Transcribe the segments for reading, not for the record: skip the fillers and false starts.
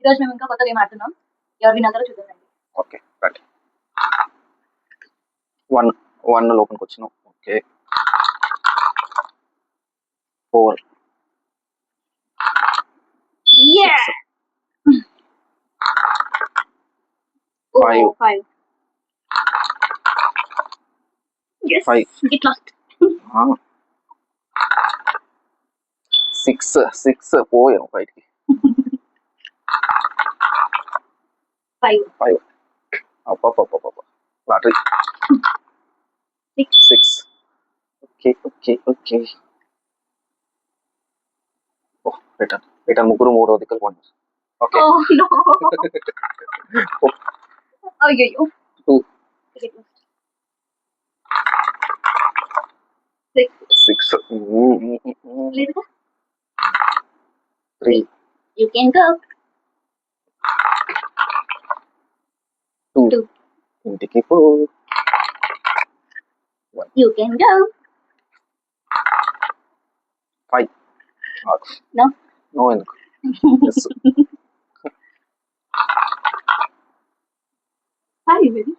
ఈరోజు మేము ఇంకా కొత్త గేమ్ ఆడుతున్నాం. ఎవరు విన్నారో చూద్దాం. Okay right. 1 లోపలికి వచ్చినాం. Okay 4 Yeah. 5 5. Yes. 5 Get lost. 6 పోయాం బయటికి. 5 అప్ప లాటరీ. 6 ఓకే రిటర్న్ ముగ్గురు 3వ దిక్కులు పోండి. Okay Oh no. అయ్యో 2 6 లేదుగా 3 You can go. 2 ఇంటికి పో. You can go. 5 No ఎందుకు. Yes. 5 baby.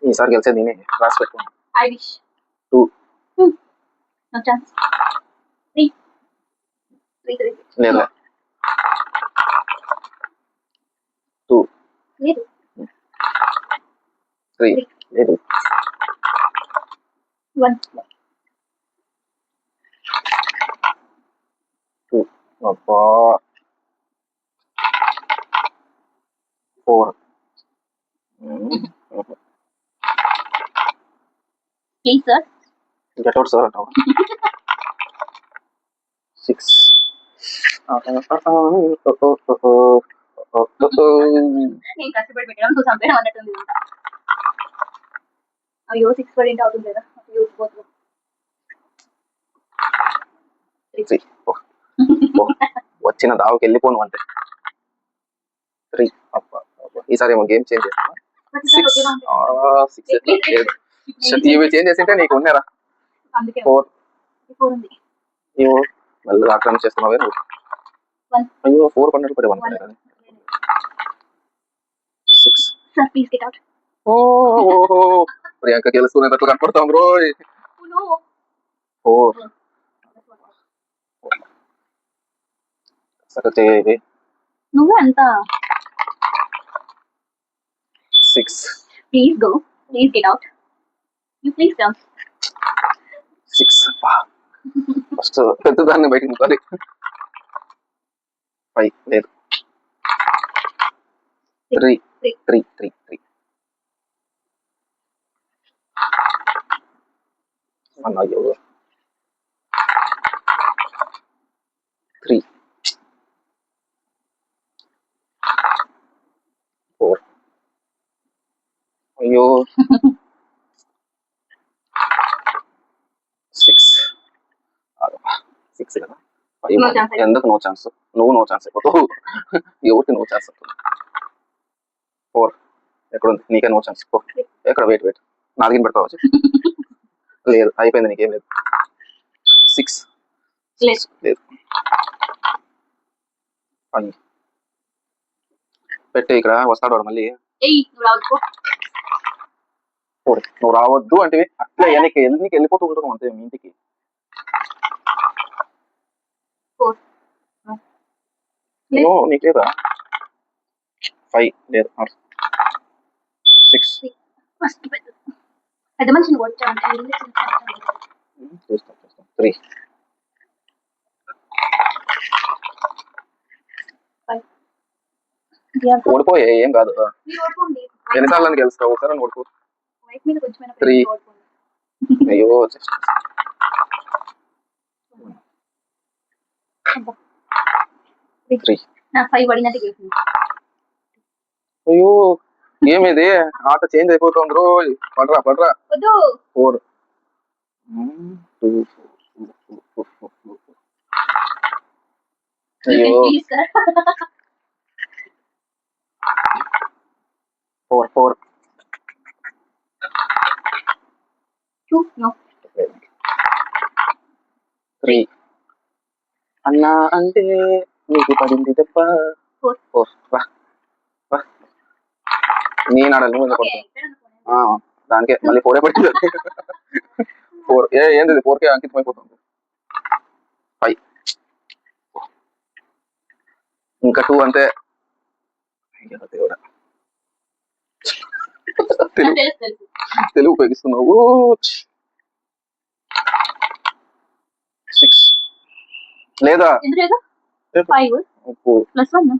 ఈసారి గెలిచేది నేనే. రాసి పెట్టుకోండి. I wish. 2 No chance. 3 లేదా 2 లేదు 3 లేదు 1 2 అబ్బా 4 Please sir. Get out, sir. 6 నేను కష్టపడి పెట్టడం నువ్వు చంపేయడం అన్నట్టుంది. అయ్యో 6 పడింటే అవుతుంది కదా. అయ్యో పోతుంది. 3 వచ్చిన దావుకి వెళ్ళిపోను అంతే. 3 ఈసారి ఏమో గేమ్ చేంజ్ చేస్తాను. 6 ఇవి చేంజ్ చేసింటే నీకు ఉన్నారా. 4 ఉంది. అయ్యో మళ్ళీ ఆక్రమణ చేస్తున్నావే నువ్వు. అయ్యో 4 పన్నెండు పడి 1 పడేది. 6 Sir, please get out. Priyanka గెలుచుకునేటట్లు కనపడతాం బ్రో. 4 సరే చేయి. నువ్వు ఎంత 6 Please go. Please get out. You please come. 6 first పెద్దదాన్ని బయటకు ముక్కాలి. 5 లేదు 3 అయ్యో 3 4 అయ్యో 6 కదా. ఎందుకు నో ఛాన్స్. నువ్వు నో ఛాన్స్ అయిపోతావు. ఎవరికి నో ఛాన్స్ అవుతుంది. 4 ఎక్కడ ఉంది. నీకే నో ఛాన్స్. ఎక్కడ వెయిట్ 4 పెడతావచ్చు. లేదు అయిపోయింది. నీకేం లేదు. 6 లేదు. 5 పెట్టే ఇక్కడ వస్తాడు వాడు మళ్ళీ. 4 నువ్వు రావద్దు అంటే అట్లా ఎన్నికి వెళ్ళిపోతూ ఉంటాను అంతే మీ ఇంటికి. 4 నీకు లేదా. 5 లేదు. 6 పెద్ద మనిషిని కొట్టాను. 3 ఓడిపోయే ఏం కాదు. ఎన్నిసార్లు గెలుస్తావు. ఒకసారి ఓడిపో. 3 అయ్యో 3 5 పడినట్టు చేసింది. అయ్యో ఏమిది ఆట చేంజ్ అయిపోతుంది రో. పడరా 4 అయ్యో 4 3 అన్నా అంటే నీకు పడింది దెబ్బ. Four. ఫోర్ రా రా. నేను ఆడాలి నువ్వు ఎందుకు Okay, కొడతావు? దానికే మళ్ళీ ఫోరే పట్టింది. ఫోర్ ఏంది 4K అంకితం అయిపోతుంది. 5 ఇంకా 2 అంతే. అయ్యో దేవుడా. తెలుగు తెలుసు. తెలుగు ఉపయోగిస్తున్నావు. 6 లేదా ఎందుకు లేదు? 5 plus 1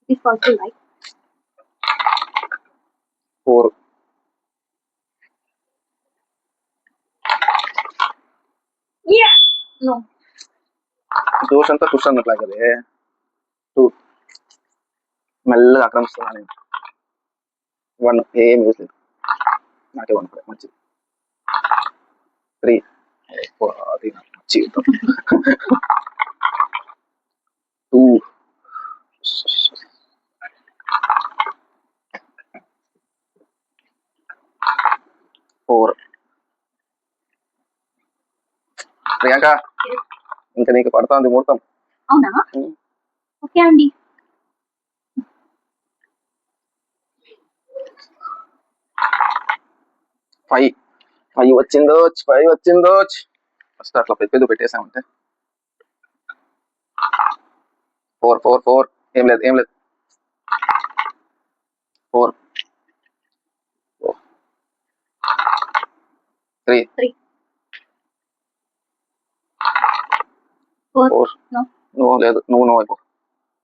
is possible, right? 4 Yeah. No. జోష్ అంతా పుష్ అన్నట్లే కదే. 2 మెల్లగా ఆక్రమిస్తున్నా నేను. 1 ఏం యూస్ లేదు. నాకే 1 కూడా మంచిది. 3 అది మంచిది. 2 4 ప్రియాంక ఇంకా నీకు పడుతుంది ముహూర్తం. అవునా? ఓకే అండి. 5 వచ్చిందో. 5 వచ్చిందో. ఫస్ట్ అట్లా పెద్దది పెట్టేసామంటే 4 ఏం లేదు 4 3 4 నువ్వు లేదు నువ్వు అయిపో.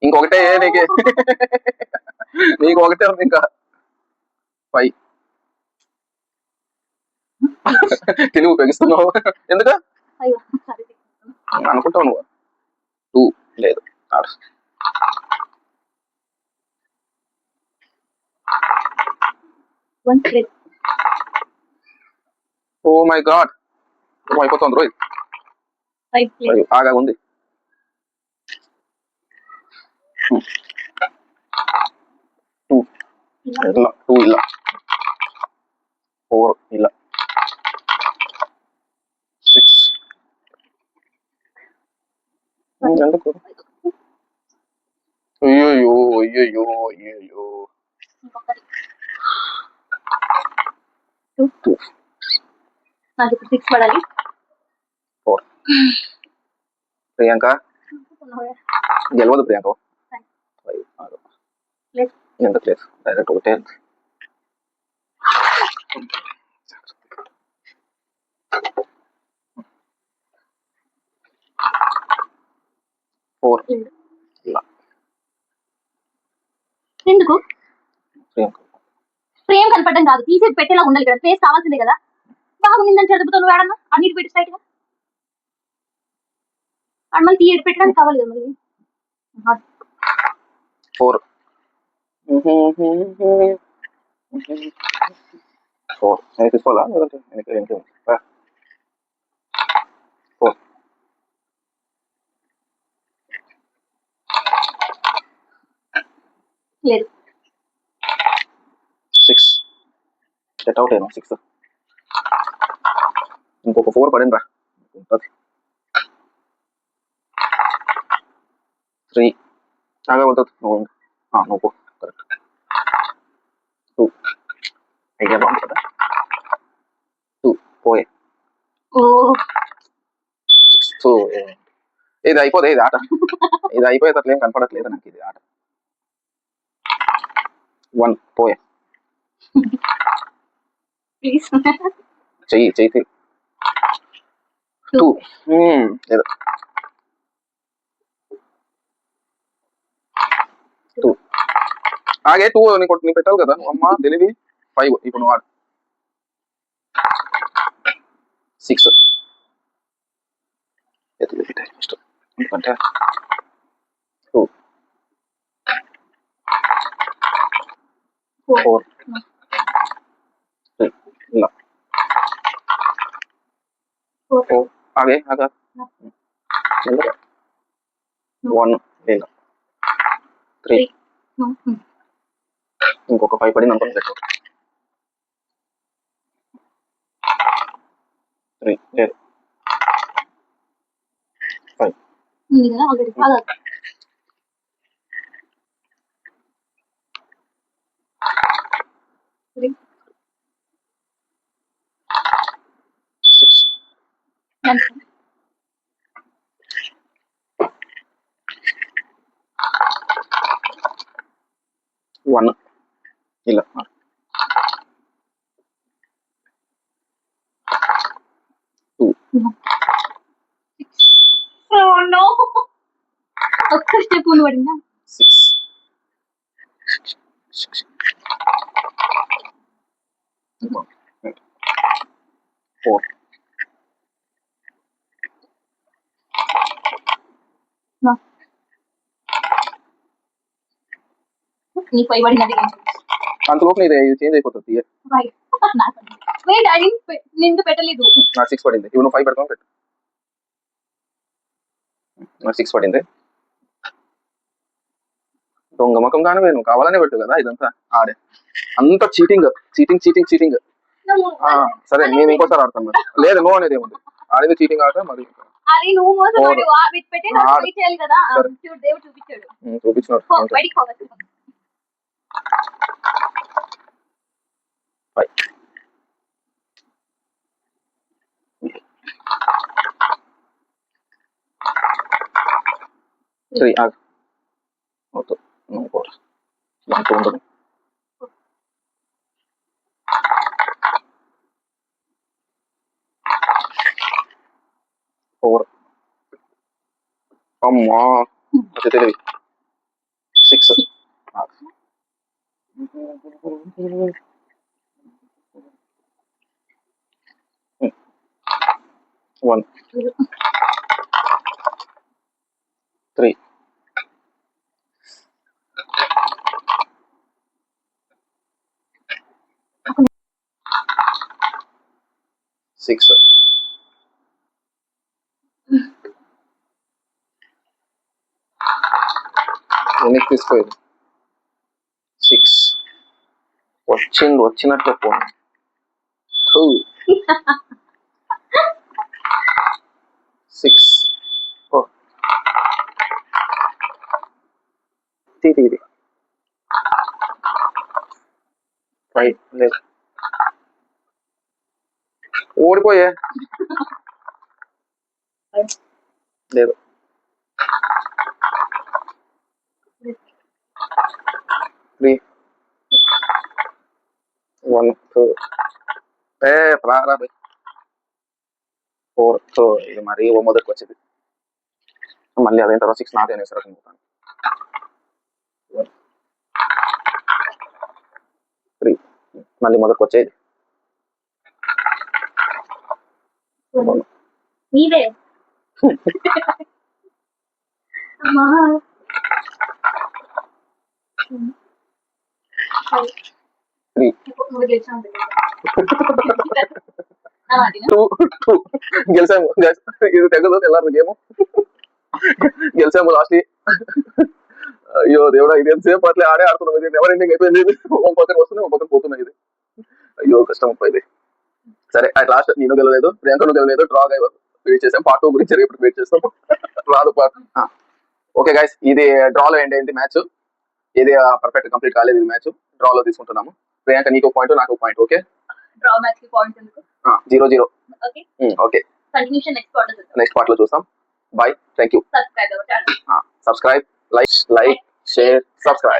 ఇంకొకటే నీకు నీకు ఒకటే ఉంది ఇంకా. 5 తెలుగు ఉపయోగిస్తున్నావు ఎందుకు అనుకుంటావు నువ్వు. 2 లేదు 1 ఓ మై గాడ్ అయిపోతుంది రోహిత్. 5 ఆగా ఉంది. 2 ఇలా 2 ఇలా 4 ఇలా 6 ఎందుకు అయ్యో. నాకు ఇప్పుడు 6 పడాలి. 4 ప్రియాంక గెలవదు ప్రియాంక. 5 ఎందుకు లేదు డైరెక్ట్ ఒకటే. 4 ఇలా ఎందుకు ప్రియాంక ఫ్రేమ్ కనపడడం కాదు, తీసేసి పెట్టేలా ఉండాలి కదా. ఫేస్ కావాల్సిందే కదా. బాగుందని చదువుతో నువ్వు ఆడన్నా అన్నిటి పెట్టి స్ట్రైట్ గా ఆడ మళ్ళీ తీయడి పెట్టడానికి కావాలి కదా మళ్ళీ. 4 నేను తీసుకోవాలా లేదంటే ఇంకేం 4 లేదు 6 సెట్ అవుట్ అయినా 6 ఇంకొక 4 పడింది రా ఉంటుంది. 3 ఆగా వద్దు నువ్వు కరెక్ట్. 2 ఐడియా బాగుంది కదా. 2 పోయే. ఓ 6 ఇది అయిపోతే ఇది ఆట. ఇది అయిపోయేటట్లు ఏం కనపడట్లేదు నాకు ఇది ఆట. 1 పోయే. ప్లీజ్ చెయ్యి 2 లేదు 2 ఆగే 2 నీకు పెట్టావు కదా అమ్మా తెలివి. 5 ఇప్పుడు నువ్వు ఆడు. 6 ఇష్టం ఎందుకంటే 2 4 ఇలా ఆగే 1 లేదా 3 ఇంకొక 5 పడింది అనుకోండి పెట్టు. 3 లేదు 5 ఆల్రెడీ వన్ ఇలా టూ ఒక్క స్టెప్ ముందు పడిందా? సిక్స్ ఫోర్ నీ పై పడినది అంతలోపు ఇది చేంజ్ అయిపోతుంది. వెయిట్ అది నిందు పెట్టలేదు. నాకు 6 పడింది. ఇవి నువ్వు 5 పెడతావు పెట్టు. నాకు 6 పడింది. దొంగ ముఖం కానీ నువ్వు కావాలనే పెట్టు కదా ఇదంతా ఆడే అంత చీటింగ్ చీటింగ్ చీటింగ్ చీటింగ్. సరే నేను ఇంకోసారి ఆడతాను మరి. లేదు నో అనేది ఏముంది ఆడేది చీటింగ్ ఆడతా మరి. అది నువ్వు మోసపడి పెట్టి చేయాలి కదా. దేవుడు చూపించాడు చూపించినాడు. బయటికి పోవచ్చు. 3 ఆగు. ఓకే నువ్వు కూడా దాంట్లో ఉండదు. 4 అమ్మా అది తెలివి. 6 1 3 6 వెనక్కి తీసుకోలేదు. 6 వచ్చినట్లు పోను. 2 6 ఇది 5 లేదు ఓడిపోయే లేదు. 3 1 2 ప్రారా 4 ఇది మరి ఓ మొదటికి వచ్చింది. మళ్ళీ అదైన తర్వాత 6 నాకే అనేసి రకం 3 మళ్ళీ మొదటికి వచ్చేది. నీవే 3 2 గెలిచాము. ఇది తెగదు తెల్లారు గేమ్ గెలిచాము లాస్ట్. అయ్యో దేవుడా ఇది ఎంతసేపు అట్లే ఆడుతున్నాం. ఇది ఎవర్ ఎండింగ్ అయిపోయింది. ఒక పక్కన వస్తున్నాయి ఒక పక్కన పోతున్నాయి. ఇది అయ్యో కష్టం అయిపోయింది. సరే అట్ లాస్ట్ నేను గెలలేదు, ప్రియాంకను గెలలేదు, డ్రా వెయిట్ చేసాం. పార్ట్ 2 గురించి రేపు వెయిట్ చేస్తాం. రాదు పార్ట్. ఓకే గైస్ ఇది డ్రాలో ఎండ్ అయింది మ్యాచ్. ఇది పర్ఫెక్ట్ కంప్లీట్ కాలేదు. ఇది మ్యాచ్ డ్రాలో తీసుకుంటున్నాము. ప్రియాంక నీకు పాయింట్ నాకు పాయింట్. ఓకే డ్రా మ్యాచ్ కి పాయింట్ ఎందుకు? 0-0. Okay okay continuation next part లో చూస్తాం. Bye thank you. Subscribe subscribe like share subscribe.